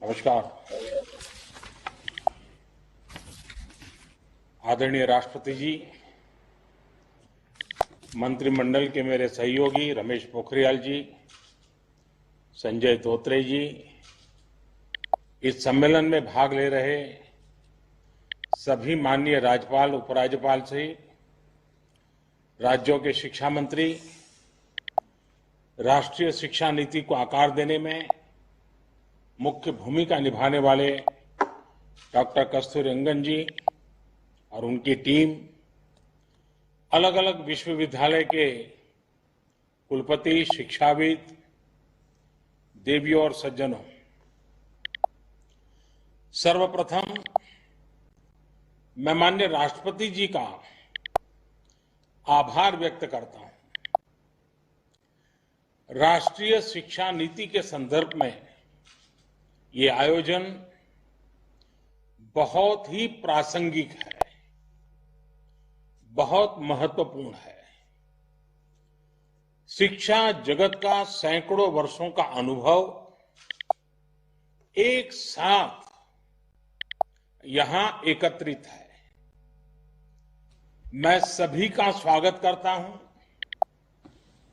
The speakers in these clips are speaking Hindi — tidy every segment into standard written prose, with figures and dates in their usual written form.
नमस्कार। आदरणीय राष्ट्रपति जी, मंत्रिमंडल के मेरे सहयोगी रमेश पोखरियाल जी, संजय धोत्रे जी, इस सम्मेलन में भाग ले रहे सभी माननीय राज्यपाल, उपराज्यपाल सहित राज्यों के शिक्षा मंत्री, राष्ट्रीय शिक्षा नीति को आकार देने में मुख्य भूमिका निभाने वाले डॉक्टर कस्तूरीरंगन जी और उनकी टीम, अलग अलग विश्वविद्यालय के कुलपति, शिक्षाविद, देवियों और सज्जनों, सर्वप्रथम मैं माननीय राष्ट्रपति जी का आभार व्यक्त करता हूं। राष्ट्रीय शिक्षा नीति के संदर्भ में ये आयोजन बहुत ही प्रासंगिक है, बहुत महत्वपूर्ण है। शिक्षा जगत का सैकड़ों वर्षों का अनुभव एक साथ यहां एकत्रित है। मैं सभी का स्वागत करता हूं,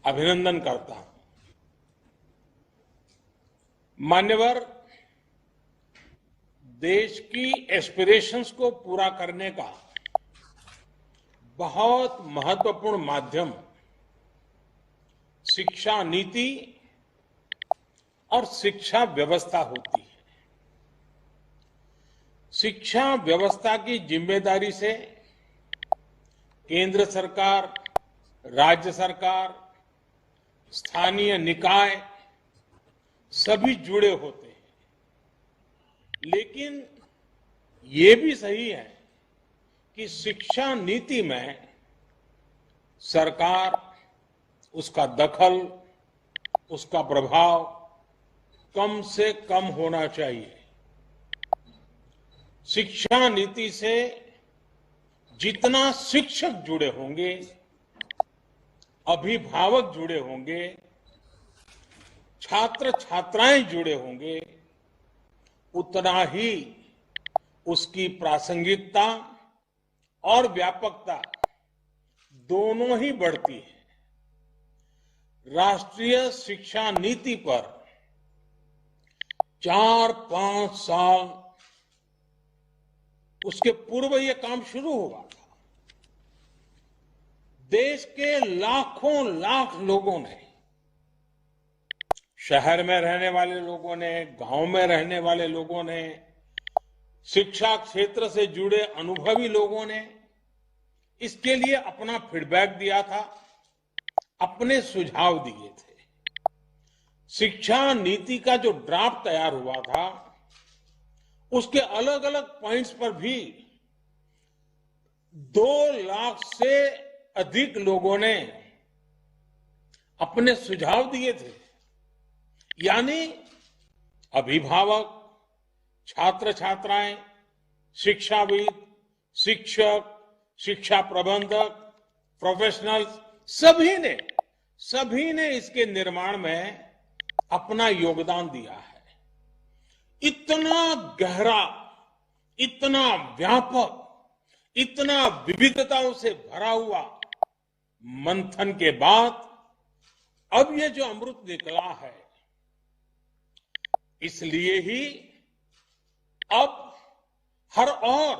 अभिनंदन करता हूं। मान्यवर, देश की एस्पिरेशंस को पूरा करने का बहुत महत्वपूर्ण माध्यम शिक्षा नीति और शिक्षा व्यवस्था होती है। शिक्षा व्यवस्था की जिम्मेदारी से केंद्र सरकार, राज्य सरकार, स्थानीय निकाय सभी जुड़े होते हैं। लेकिन ये भी सही है कि शिक्षा नीति में सरकार, उसका दखल, उसका प्रभाव कम से कम होना चाहिए। शिक्षा नीति से जितना शिक्षक जुड़े होंगे, अभिभावक जुड़े होंगे, छात्र छात्राएं जुड़े होंगे, उतना ही उसकी प्रासंगिकता और व्यापकता दोनों ही बढ़ती है। राष्ट्रीय शिक्षा नीति पर 4-5 साल उसके पूर्व ये काम शुरू हुआ था। देश के लाखों लाख लोगों ने, शहर में रहने वाले लोगों ने, गांव में रहने वाले लोगों ने, शिक्षा क्षेत्र से जुड़े अनुभवी लोगों ने इसके लिए अपना फीडबैक दिया था, अपने सुझाव दिए थे। शिक्षा नीति का जो ड्राफ्ट तैयार हुआ था, उसके अलग अलग पॉइंट्स पर भी 2 लाख से अधिक लोगों ने अपने सुझाव दिए थे। यानी अभिभावक, छात्र छात्राएं, शिक्षाविद, शिक्षक, शिक्षा प्रबंधक, प्रोफेशनल्स, सभी ने इसके निर्माण में अपना योगदान दिया है। इतना गहरा, इतना व्यापक, इतना विविधताओं से भरा हुआ मंथन के बाद अब ये जो अमृत निकला है, इसलिए ही अब हर ओर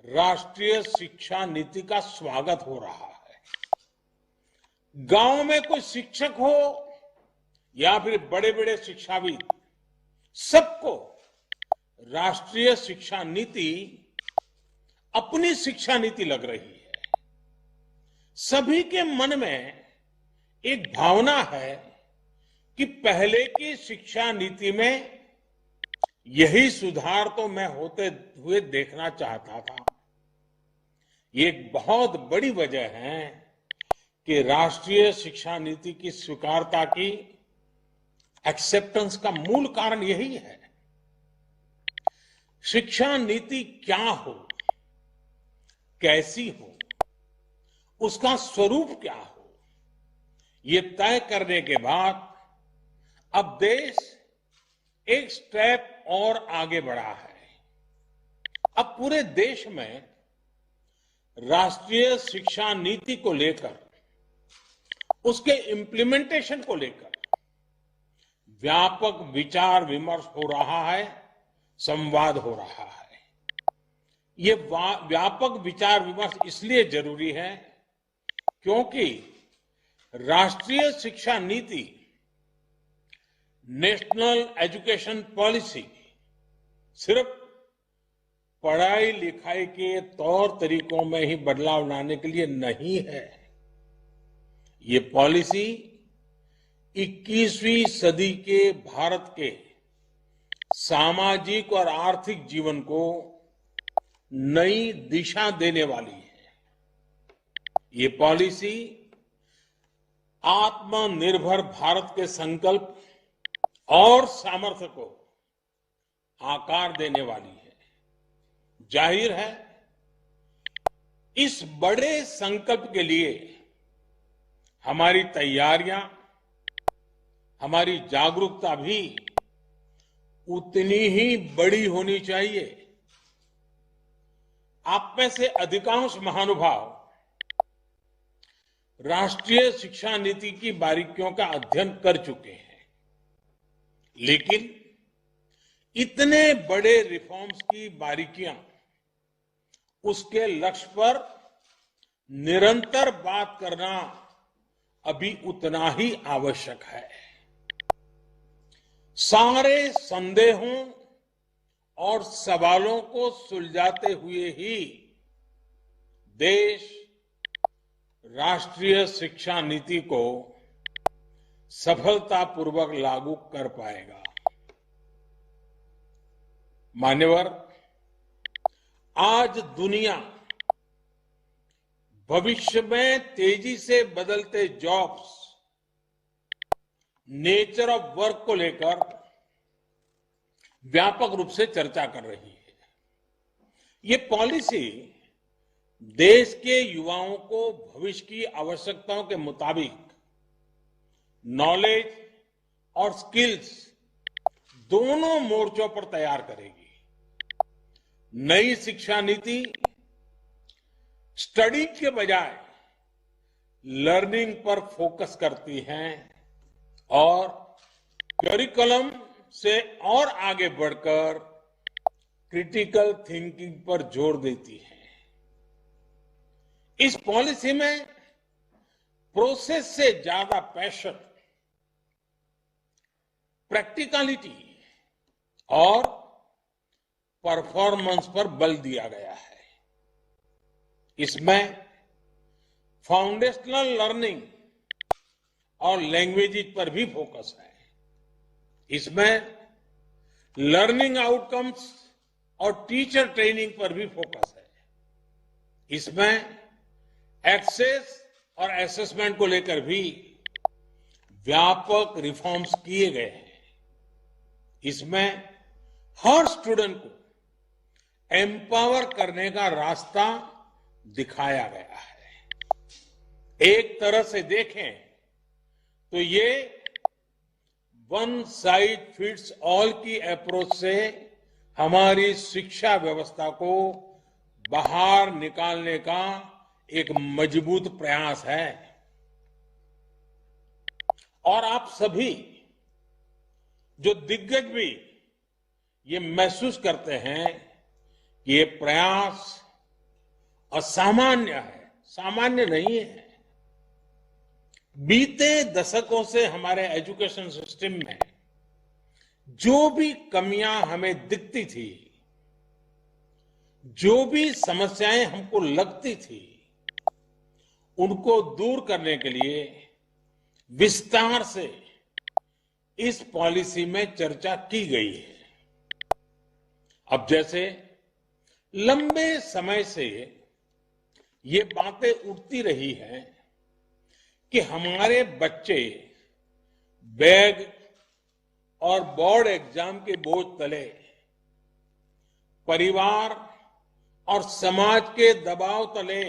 राष्ट्रीय शिक्षा नीति का स्वागत हो रहा है। गांव में कोई शिक्षक हो या फिर बड़े बड़े शिक्षाविद, सबको राष्ट्रीय शिक्षा नीति अपनी शिक्षा नीति लग रही है। सभी के मन में एक भावना है कि पहले की शिक्षा नीति में यही सुधार तो मैं होते हुए देखना चाहता था। ये एक बहुत बड़ी वजह है कि राष्ट्रीय शिक्षा नीति की स्वीकारता की, एक्सेप्टेंस का मूल कारण यही है। शिक्षा नीति क्या हो, कैसी हो, उसका स्वरूप क्या हो, ये तय करने के बाद अब देश एक स्टेप और आगे बढ़ा है। अब पूरे देश में राष्ट्रीय शिक्षा नीति को लेकर, उसके इम्प्लीमेंटेशन को लेकर व्यापक विचार विमर्श हो रहा है, संवाद हो रहा है। ये व्यापक विचार विमर्श इसलिए जरूरी है क्योंकि राष्ट्रीय शिक्षा नीति, नेशनल एजुकेशन पॉलिसी, सिर्फ पढ़ाई लिखाई के तौर तरीकों में ही बदलाव लाने के लिए नहीं है। ये पॉलिसी 21वीं सदी के भारत के सामाजिक और आर्थिक जीवन को नई दिशा देने वाली है। ये पॉलिसी आत्मनिर्भर भारत के संकल्प और सामर्थ्य को आकार देने वाली है। जाहिर है, इस बड़े संकल्प के लिए हमारी तैयारियां, हमारी जागरूकता भी उतनी ही बड़ी होनी चाहिए। आप में से अधिकांश महानुभाव राष्ट्रीय शिक्षा नीति की बारीकियों का अध्ययन कर चुके हैं, लेकिन इतने बड़े रिफॉर्म्स की बारीकियां, उसके लक्ष्य पर निरंतर बात करना अभी उतना ही आवश्यक है। सारे संदेहों और सवालों को सुलझाते हुए ही देश राष्ट्रीय शिक्षा नीति को सफलतापूर्वक लागू कर पाएगा। मान्यवर, आज दुनिया भविष्य में तेजी से बदलते जॉब्स, नेचर ऑफ वर्क को लेकर व्यापक रूप से चर्चा कर रही है। ये पॉलिसी देश के युवाओं को भविष्य की आवश्यकताओं के मुताबिक नॉलेज और स्किल्स दोनों मोर्चों पर तैयार करेगी। नई शिक्षा नीति स्टडी के बजाय लर्निंग पर फोकस करती है और करिकुलम से और आगे बढ़कर क्रिटिकल थिंकिंग पर जोर देती है। इस पॉलिसी में प्रोसेस से ज्यादा पैशन, प्रैक्टिकलिटी और परफॉर्मेंस पर बल दिया गया है। इसमें फाउंडेशनल लर्निंग और लैंग्वेजेस पर भी फोकस है। इसमें लर्निंग आउटकम्स और टीचर ट्रेनिंग पर भी फोकस है। इसमें एक्सेस और असेसमेंट को लेकर भी व्यापक रिफॉर्म्स किए गए हैं। इसमें हर स्टूडेंट को एम्पावर करने का रास्ता दिखाया गया है। एक तरह से देखें तो ये वन साइज फिट्स ऑल की अप्रोच से हमारी शिक्षा व्यवस्था को बाहर निकालने का एक मजबूत प्रयास है। और आप सभी जो दिग्गज भी ये महसूस करते हैं कि ये प्रयास असामान्य है, सामान्य नहीं है। बीते दशकों से हमारे एजुकेशन सिस्टम में जो भी कमियां हमें दिखती थी, जो भी समस्याएं हमको लगती थी, उनको दूर करने के लिए विस्तार से इस पॉलिसी में चर्चा की गई है। अब जैसे लंबे समय से ये बातें उठती रही हैं कि हमारे बच्चे बैग और बोर्ड एग्जाम के बोझ तले, परिवार और समाज के दबाव तले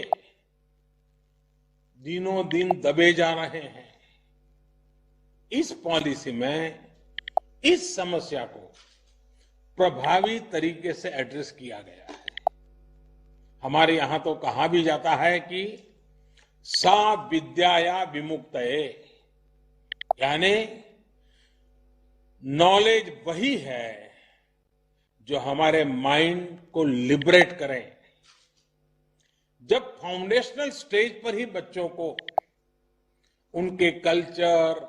दिनों दिन दबे जा रहे हैं। इस पॉलिसी में इस समस्या को प्रभावी तरीके से एड्रेस किया गया है। हमारे यहां तो कहा भी जाता है कि सा विद्याया विमुक्तये, यानी नॉलेज वही है जो हमारे माइंड को लिबरेट करे। जब फाउंडेशनल स्टेज पर ही बच्चों को उनके कल्चर,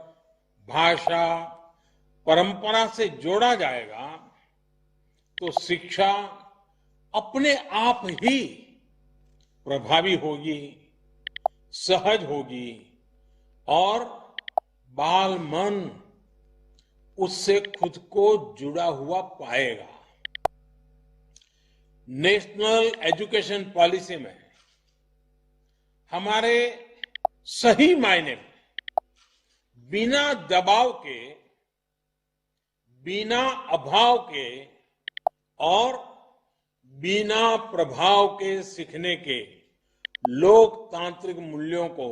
भाषा, परंपरा से जोड़ा जाएगा तो शिक्षा अपने आप ही प्रभावी होगी, सहज होगी और बाल मन उससे खुद को जुड़ा हुआ पाएगा। नेशनल एजुकेशन पॉलिसी में हमारे सही मायने में बिना दबाव के, बिना अभाव के और बिना प्रभाव के सीखने के लोकतांत्रिक मूल्यों को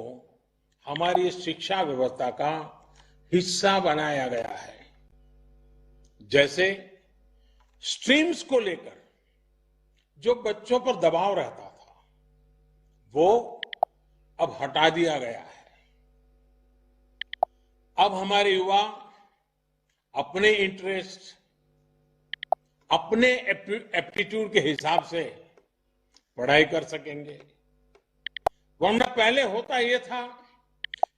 हमारी शिक्षा व्यवस्था का हिस्सा बनाया गया है। जैसे स्ट्रीम्स को लेकर जो बच्चों पर दबाव रहता था, वो अब हटा दिया गया है। अब हमारे युवा अपने इंटरेस्ट, अपने एप्टीट्यूड के हिसाब से पढ़ाई कर सकेंगे। वरना पहले होता यह था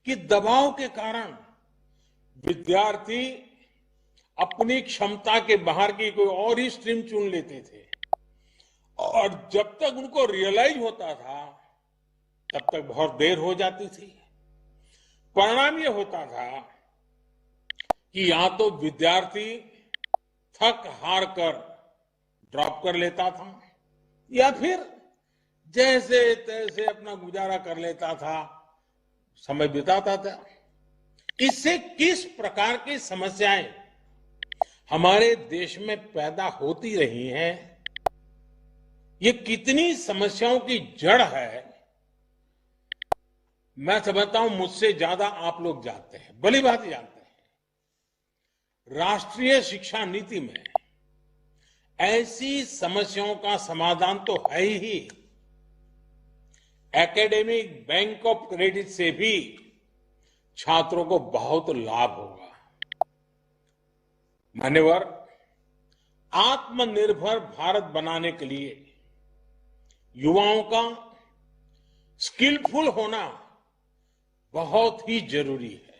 कि दबाव के कारण विद्यार्थी अपनी क्षमता के बाहर की कोई और ही स्ट्रीम चुन लेते थे और जब तक उनको रियलाइज होता था तब तक बहुत देर हो जाती थी। परिणाम यह होता था कि या तो विद्यार्थी थक हार कर ड्रॉप कर लेता था या फिर जैसे तैसे अपना गुजारा कर लेता था, समय बिताता था। इससे किस प्रकार की समस्याएं हमारे देश में पैदा होती रही हैं, ये कितनी समस्याओं की जड़ है, मैं समझता हूं मुझसे ज्यादा आप लोग जानते हैं, भली बात जानते हैं। राष्ट्रीय शिक्षा नीति में ऐसी समस्याओं का समाधान तो है ही। एकेडमिक बैंक ऑफ क्रेडिट से भी छात्रों को बहुत लाभ होगा। मान्यवर, आत्मनिर्भर भारत बनाने के लिए युवाओं का स्किलफुल होना बहुत ही जरूरी है।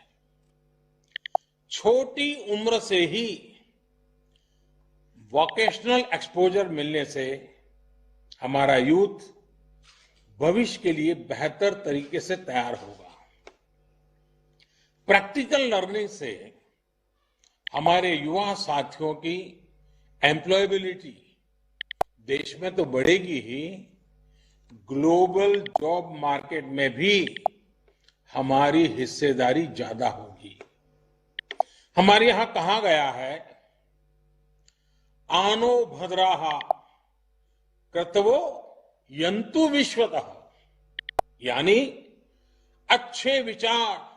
छोटी उम्र से ही वोकेशनल एक्सपोजर मिलने से हमारा यूथ भविष्य के लिए बेहतर तरीके से तैयार होगा। प्रैक्टिकल लर्निंग से हमारे युवा साथियों की एम्प्लॉयबिलिटी देश में तो बढ़ेगी ही, ग्लोबल जॉब मार्केट में भी हमारी हिस्सेदारी ज्यादा होगी। हमारे यहां कहा गया है, आनो भद्राः क्रतवो यंतु विश्वतः, यानी अच्छे विचार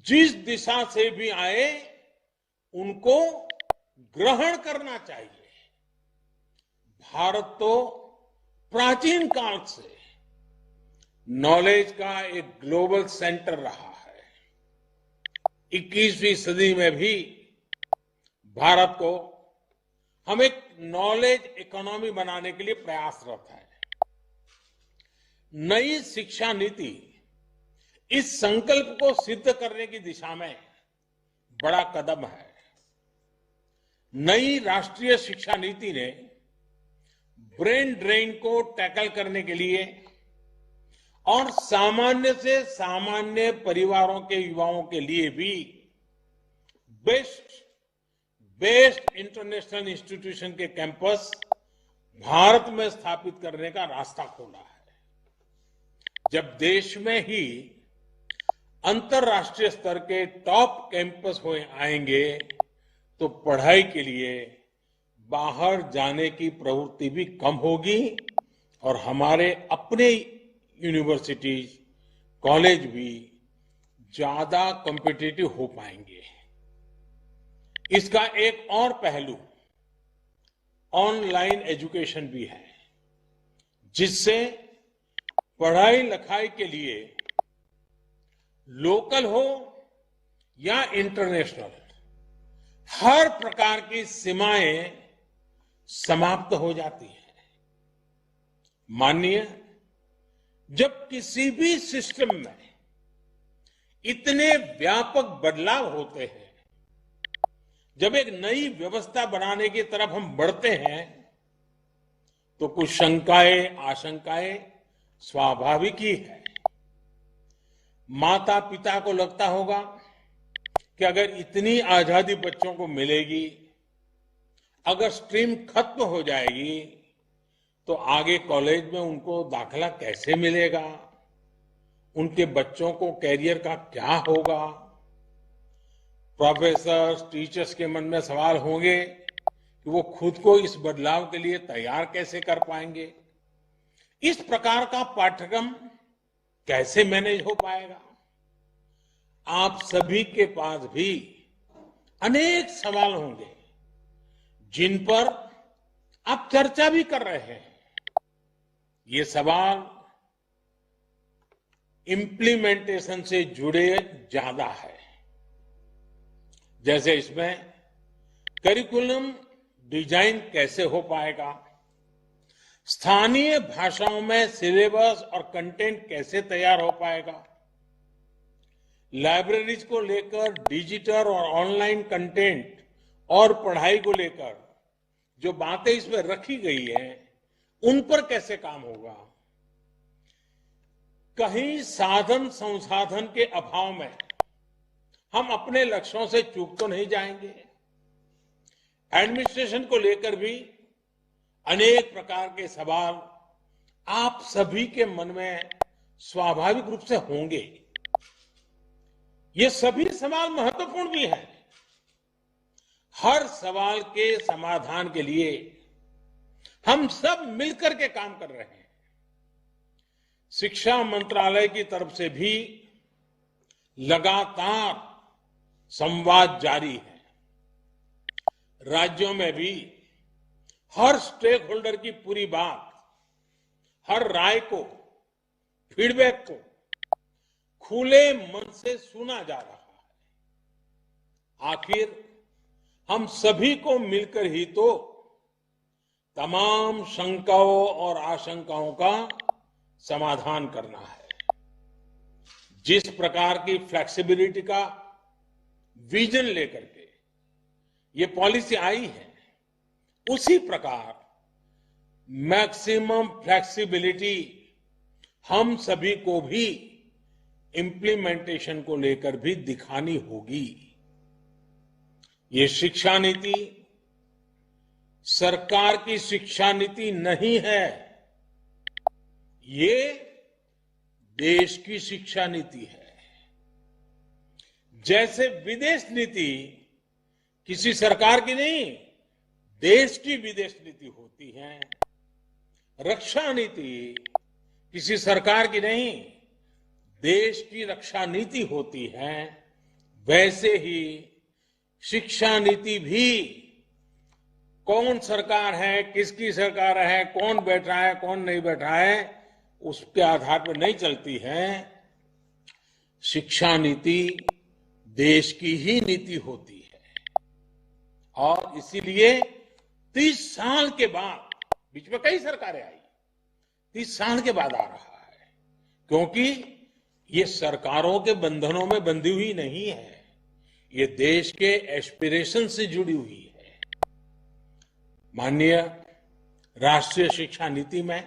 जिस दिशा से भी आए उनको ग्रहण करना चाहिए। भारत तो प्राचीन काल से नॉलेज का एक ग्लोबल सेंटर रहा है। 21वीं सदी में भी भारत को हम एक नॉलेज इकोनॉमी बनाने के लिए प्रयासरत है। नई शिक्षा नीति इस संकल्प को सिद्ध करने की दिशा में बड़ा कदम है। नई राष्ट्रीय शिक्षा नीति ने ब्रेन ड्रेन को टैकल करने के लिए और सामान्य से सामान्य परिवारों के युवाओं के लिए भी बेस्ट इंटरनेशनल इंस्टीट्यूशन के कैंपस भारत में स्थापित करने का रास्ता खोला है। जब देश में ही अंतर्राष्ट्रीय स्तर के टॉप कैंपस हो आएंगे तो पढ़ाई के लिए बाहर जाने की प्रवृत्ति भी कम होगी और हमारे अपने यूनिवर्सिटीज, कॉलेज भी ज्यादा कॉम्पिटिटिव हो पाएंगे। इसका एक और पहलू ऑनलाइन एजुकेशन भी है, जिससे पढ़ाई लिखाई के लिए लोकल हो या इंटरनेशनल, हर प्रकार की सीमाएं समाप्त हो जाती हैं। मानिए, जब किसी भी सिस्टम में इतने व्यापक बदलाव होते हैं, जब एक नई व्यवस्था बनाने की तरफ हम बढ़ते हैं, तो कुछ शंकाएं, आशंकाएं स्वाभाविक ही है। माता पिता को लगता होगा कि अगर इतनी आजादी बच्चों को मिलेगी, अगर स्ट्रीम खत्म हो जाएगी, तो आगे कॉलेज में उनको दाखिला कैसे मिलेगा, उनके बच्चों को कैरियर का क्या होगा। प्रोफेसर्स, टीचर्स के मन में सवाल होंगे कि वो खुद को इस बदलाव के लिए तैयार कैसे कर पाएंगे, इस प्रकार का पाठ्यक्रम कैसे मैनेज हो पाएगा। आप सभी के पास भी अनेक सवाल होंगे जिन पर आप चर्चा भी कर रहे हैं। ये सवाल इम्प्लीमेंटेशन से जुड़े ज्यादा है, जैसे इसमें करिकुलम डिजाइन कैसे हो पाएगा, स्थानीय भाषाओं में सिलेबस और कंटेंट कैसे तैयार हो पाएगा, लाइब्रेरीज को लेकर डिजिटल और ऑनलाइन कंटेंट और पढ़ाई को लेकर जो बातें इसमें रखी गई है, उन पर कैसे काम होगा। कहीं साधन संसाधन के अभाव में हम अपने लक्ष्यों से चूक तो नहीं जाएंगे। एडमिनिस्ट्रेशन को लेकर भी अनेक प्रकार के सवाल आप सभी के मन में स्वाभाविक रूप से होंगे। ये सभी सवाल महत्वपूर्ण भी हैं। हर सवाल के समाधान के लिए हम सब मिलकर के काम कर रहे हैं। शिक्षा मंत्रालय की तरफ से भी लगातार संवाद जारी है। राज्यों में भी हर स्टेक होल्डर की पूरी बात, हर राय को, फीडबैक को खुले मन से सुना जा रहा है। आखिर हम सभी को मिलकर ही तो तमाम शंकाओं और आशंकाओं का समाधान करना है। जिस प्रकार की फ्लेक्सिबिलिटी का विजन लेकर के ये पॉलिसी आई है, उसी प्रकार मैक्सिमम फ्लेक्सिबिलिटी हम सभी को भी इम्प्लीमेंटेशन को लेकर भी दिखानी होगी। ये शिक्षा नीति सरकार की शिक्षा नीति नहीं है, ये देश की शिक्षा नीति है। जैसे विदेश नीति किसी सरकार की नहीं, देश की विदेश नीति होती है। रक्षा नीति किसी सरकार की नहीं, देश की रक्षा नीति होती है। वैसे ही शिक्षा नीति भी कौन सरकार है, किसकी सरकार है, कौन बैठा है, कौन नहीं बैठा है, उसके आधार पर नहीं चलती है। शिक्षा नीति देश की ही नीति होती है। और इसीलिए 30 साल के बाद, बीच में कई सरकारें आई, 30 साल के बाद आ रहा है, क्योंकि ये सरकारों के बंधनों में बंधी हुई नहीं है, ये देश के एस्पिरेशन से जुड़ी हुई है। माननीय राष्ट्रीय शिक्षा नीति में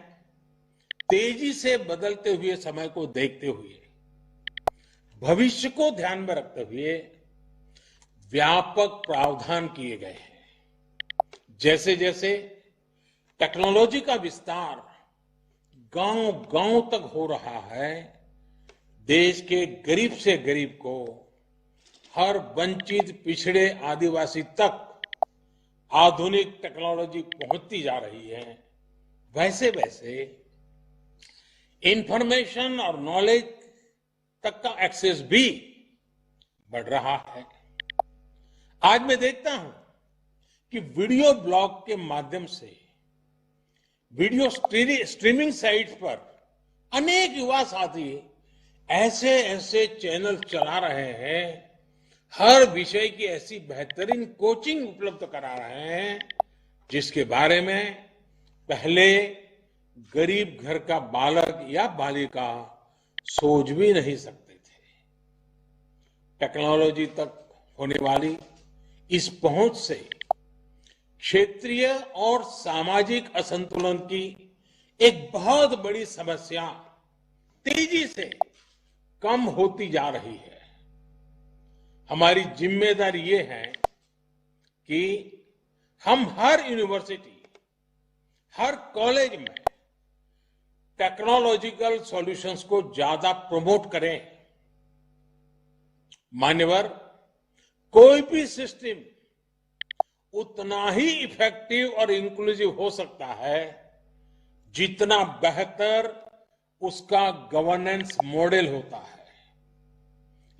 तेजी से बदलते हुए समय को देखते हुए, भविष्य को ध्यान में रखते हुए व्यापक प्रावधान किए गए हैं। जैसे जैसे टेक्नोलॉजी का विस्तार गांव गांव तक हो रहा है, देश के गरीब से गरीब को, हर वंचित पिछड़े आदिवासी तक आधुनिक टेक्नोलॉजी पहुंचती जा रही है। वैसे वैसे इंफॉर्मेशन और नॉलेज तक का एक्सेस भी बढ़ रहा है। आज मैं देखता हूं कि वीडियो ब्लॉग के माध्यम से वीडियो स्ट्रीमिंग साइट्स पर अनेक युवा साथी ऐसे ऐसे चैनल चला रहे हैं, हर विषय की ऐसी बेहतरीन कोचिंग उपलब्ध करा रहे हैं जिसके बारे में पहले गरीब घर का बालक या बालिका सोच भी नहीं सकते थे। टेक्नोलॉजी तक होने वाली इस पहुंच से क्षेत्रीय और सामाजिक असंतुलन की एक बहुत बड़ी समस्या तेजी से कम होती जा रही है। हमारी जिम्मेदारी ये है कि हम हर यूनिवर्सिटी, हर कॉलेज में टेक्नोलॉजिकल सॉल्यूशंस को ज्यादा प्रमोट करें। मान्यवर, कोई भी सिस्टम उतना ही इफेक्टिव और इंक्लूसिव हो सकता है जितना बेहतर उसका गवर्नेंस मॉडल होता है।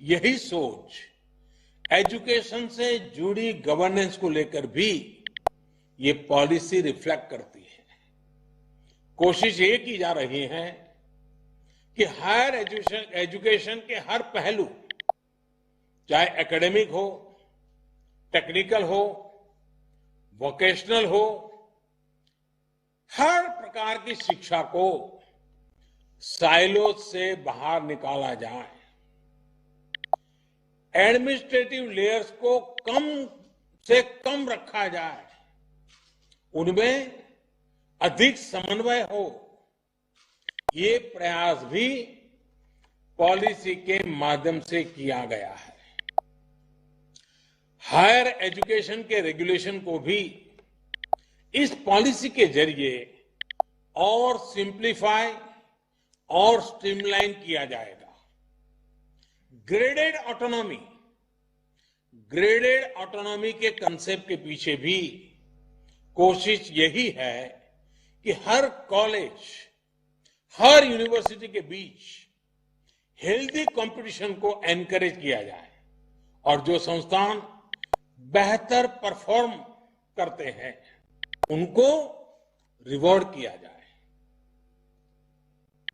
यही सोच एजुकेशन से जुड़ी गवर्नेंस को लेकर भी ये पॉलिसी रिफ्लेक्ट करती है। कोशिश ये की जा रही है कि हायर एजुकेशन के हर पहलू, चाहे एकेडमिक हो, टेक्निकल हो, वोकेशनल हो, हर प्रकार की शिक्षा को साइलो से बाहर निकाला जाए। एडमिनिस्ट्रेटिव लेयर्स को कम से कम रखा जाए, उनमें अधिक समन्वय हो। ये प्रयास भी पॉलिसी के माध्यम से किया गया है। हायर एजुकेशन के रेगुलेशन को भी इस पॉलिसी के जरिए और सिंप्लीफाई और स्ट्रीमलाइन किया जाएगा। ग्रेडेड ऑटोनॉमी के कंसेप्ट के पीछे भी कोशिश यही है कि हर कॉलेज, हर यूनिवर्सिटी के बीच हेल्दी कंपटीशन को एनकरेज किया जाए और जो संस्थान बेहतर परफॉर्म करते हैं उनको रिवॉर्ड किया जाए।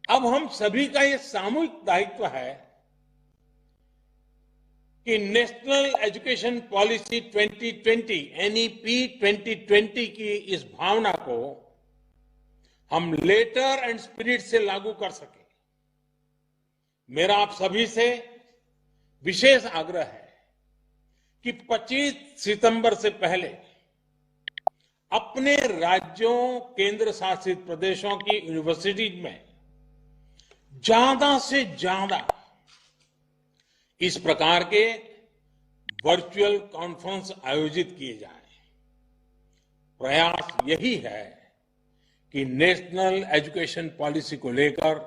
अब हम सभी का ये सामूहिक दायित्व है कि नेशनल एजुकेशन पॉलिसी 2020 एनईपी 2020 की इस भावना को हम लेटर एंड स्पिरिट से लागू कर सके। मेरा आप सभी से विशेष आग्रह है कि 25 सितंबर से पहले अपने राज्यों, केंद्र शासित प्रदेशों की यूनिवर्सिटीज में ज्यादा से ज्यादा इस प्रकार के वर्चुअल कॉन्फ्रेंस आयोजित किए जाएं। प्रयास यही है कि नेशनल एजुकेशन पॉलिसी को लेकर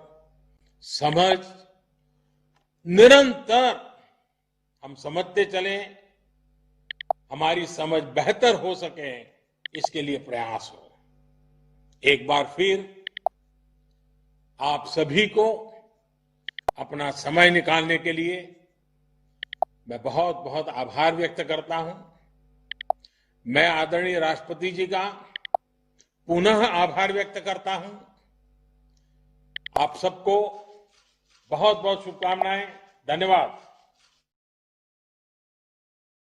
समझ निरंतर हम समझते चलें, हमारी समझ बेहतर हो सके, इसके लिए प्रयास हो। एक बार फिर आप सभी को अपना समय निकालने के लिए मैं बहुत बहुत आभार व्यक्त करता हूं। मैं आदरणीय राष्ट्रपति जी का पुनः आभार व्यक्त करता हूं। आप सबको बहुत बहुत शुभकामनाएं। धन्यवाद।